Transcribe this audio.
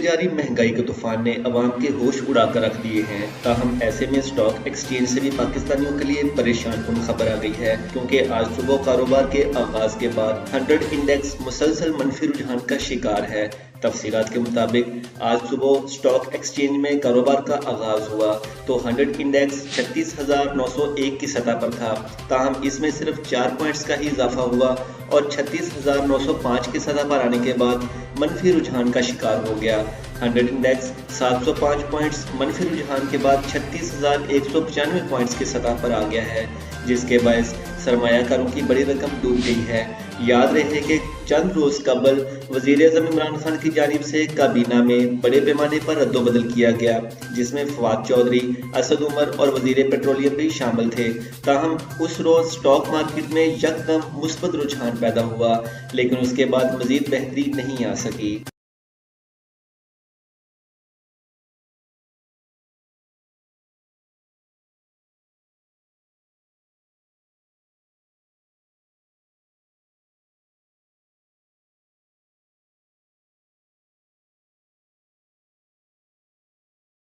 जारी महंगाई के तूफान ने अवाम के होश उड़ा कर रख दिए हैं। ताहम ऐसे में स्टॉक एक्सचेंज से भी पाकिस्तानियों के लिए परेशान कुन खबर आ गई है, क्योंकि आज सुबह कारोबार के आगाज के बाद 100 इंडेक्स मुसलसल मनफी रुझान का शिकार है। तफसीलात के मुताबिक आज सुबह स्टॉक एक्सचेंज में कारोबार का आगाज हुआ तो 100 इंडेक्स 36,901 की सतह पर था। ताहम इसमें सिर्फ 4 पॉइंट्स का ही इजाफा हुआ और 36,905 की सतह पर आने के बाद मनफी रुझान का शिकार हो गया। 100 इंडेक्स 705 पॉइंट्स मनफी रुझान के बाद 36,195 पॉइंट्स की सतह पर आ गया है, जिसके बायस सरमायाकारों की बड़ी रकम डूब गई है। याद रहे कि चंद रोज कबल वज़ीर-ए-आज़म इमरान खान की जानिब से काबीना में बड़े पैमाने पर रद्दोबदल किया गया, जिसमें फवाद चौधरी, असद उमर और वज़ीर पेट्रोलियम भी शामिल थे। ताहम उस रोज स्टॉक मार्केट में यकदम मुस्बत रुझान पैदा हुआ, लेकिन उसके बाद मजीद बेहतरी नहीं आ सकी।